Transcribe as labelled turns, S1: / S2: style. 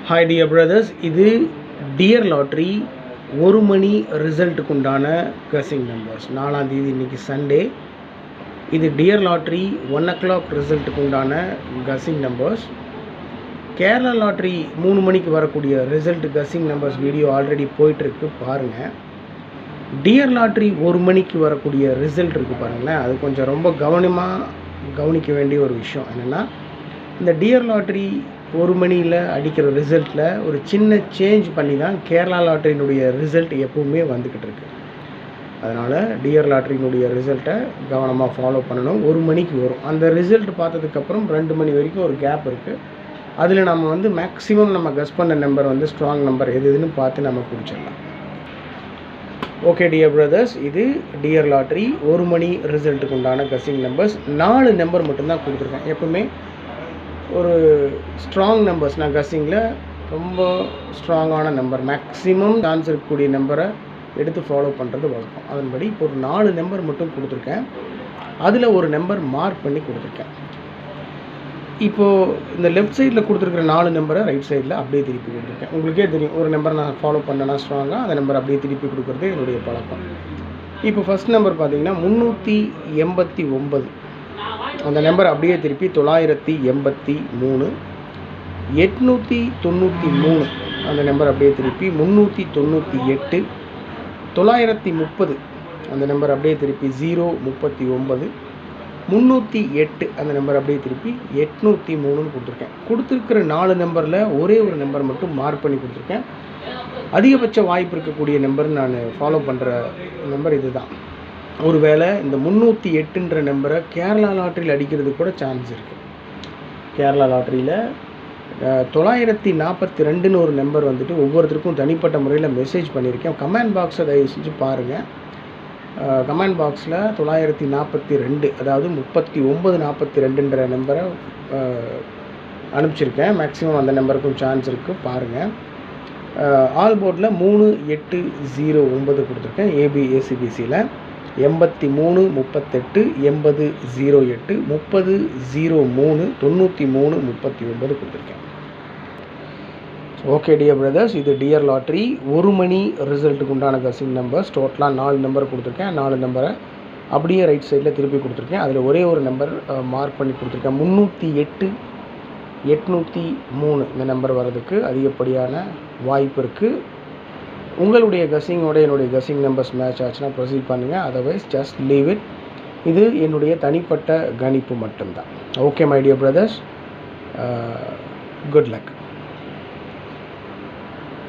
S1: Hi dear brothers, இது dear lottery 1 மணி ரிசல்ட்டுக்கு உண்டான கசிங் numbers. 4ஆம் தேதி இன்றைக்கி சண்டே. இது டியர் லாட்ரி 1 o'clock ரிசல்ட்டுக்கு உண்டான கசிங் நம்பர்ஸ். கேரளா லாட்ரி 3 மணிக்கு வரக்கூடிய ரிசல்ட் கசிங் நம்பர்ஸ் வீடியோ ஆல்ரெடி போயிட்டுருக்கு, பாருங்கள். டியர் லாட்ரி 1 மணிக்கு வரக்கூடிய ரிசல்ட் இருக்குது பாருங்களேன், அது கொஞ்சம் ரொம்ப கவனிக்க வேண்டிய ஒரு விஷயம். என்னென்னா, இந்த டியர் லாட்ரி 1 மணியில் அடிக்கிற ரிசல்ட்டில் ஒரு சின்ன சேஞ்ச் பண்ணி தான் கேரளா லாட்ரியினுடைய ரிசல்ட் எப்போவுமே வந்துக்கிட்டு இருக்கு. அதனால் டியர் லாட்ரியினுடைய ரிசல்ட்டை கவனமாக ஃபாலோ பண்ணணும். 1 மணிக்கு வரும். அந்த ரிசல்ட் பார்த்ததுக்கப்புறம் 2 மணி வரைக்கும் ஒரு கேப் இருக்குது. அதில் நம்ம மேக்ஸிமம் நம்ம கெஸ் பண்ண நம்பர் ஸ்ட்ராங் நம்பர் எதுன்னு பார்த்து நம்ம பிடிச்சிடலாம். ஓகே டியர் பிரதர்ஸ், இது டியர் லாட்ரி 1 மணி ரிசல்ட்டுக்கு உண்டான கசிங் நம்பர்ஸ். 4 நம்பர் மட்டும்தான் கொடுத்துருக்கேன். எப்பவுமே ஒரு ஸ்ட்ராங் நம்பர்ஸ் நான் கசிங்கில் ரொம்ப ஸ்ட்ராங்கான நம்பர், மேக்ஸிமம் சான்ஸ் இருக்கக்கூடிய நம்பரை எடுத்து ஃபாலோ பண்ணுறது வழக்கம். அதன்படி இப்போ ஒரு 4 நம்பர் மட்டும் கொடுத்துருக்கேன். அதில் ஒரு நம்பர் மார்க் பண்ணி கொடுத்துருக்கேன். இப்போது இந்த லெஃப்ட் சைடில் கொடுத்துருக்குற 4 நம்பரை ரைட் சைடில் அப்படியே திருப்பி கொடுத்துருக்கேன். உங்களுக்கே தெரியும், ஒரு நம்பரை நான் ஃபாலோ பண்ணேன்னா ஸ்ட்ராங்காக அந்த நம்பர் அப்படியே திருப்பி கொடுக்குறது என்னுடைய பழக்கம். இப்போ ஃபஸ்ட் நம்பர் பார்த்திங்கன்னா 389. அந்த நம்பர் அப்படியே திருப்பி 983. 893 அந்த நம்பர் அப்படியே திருப்பி 398. 930 அந்த நம்பர் அப்படியே திருப்பி 039. 308 அந்த நம்பர் அப்படியே திருப்பி 803ன்னு கொடுத்துருக்கேன். கொடுத்துருக்கிற 4 நம்பரில் ஒரே ஒரு நம்பர் மட்டும் மார்க் பண்ணி கொடுத்துருக்கேன். அதிகபட்ச வாய்ப்பு இருக்கக்கூடிய நம்பர் நான் ஃபாலோ பண்ணுற நம்பர் இது தான். ஒருவேளை இந்த 308ன்ற நம்பரை கேரளா லாட்ரியில் அடிக்கிறது கூட சான்ஸ் இருக்குது. கேரளா லாட்ரியில் 942ன்னு ஒரு நம்பர் ஒவ்வொருத்தருக்கும் தனிப்பட்ட முறையில் மெசேஜ் பண்ணியிருக்கேன். கமெண்ட் பாக்ஸை தயவு செஞ்சு பாருங்கள். கமெண்ட் பாக்ஸில் 942, அதாவது 3942ன்ற நம்பரை அனுப்பிச்சிருக்கேன். மேக்ஸிமம் அந்த நம்பருக்கும் சான்ஸ் இருக்குது, பாருங்கள். ஆல் போர்டில் 3809 கொடுத்துருக்கேன். ஏசிபிசியில் 83 38 80 08 30 03 93 39 கொடுத்துருக்கேன். ஓகே டியர் பிரதர்ஸ், இது டியர் லாட்ரி 1 மணி ரிசல்ட்டுக்கு உண்டான கசிங் நம்பர்ஸ். டோட்டலாக 4 நம்பர் கொடுத்துருக்கேன். 4 நம்பரை அப்படியே ரைட் சைடில் திருப்பி கொடுத்துருக்கேன். அதில் ஒரே ஒரு நம்பர் மார்க் பண்ணி கொடுத்துருக்கேன். 308 803 இந்த நம்பர் வர்றதுக்கு அதிகப்படியான வாய்ப்பு இருக்குது. உங்களுடைய கசிங்கோட என்னுடைய கசிங் நம்பர்ஸ் மேட்ச் ஆச்சுன்னா ப்ரொசீட் பண்ணுங்கள். Otherwise just leave it. இது என்னுடைய தனிப்பட்ட கணிப்பு மட்டும்தான். Okay my dear brothers, good luck.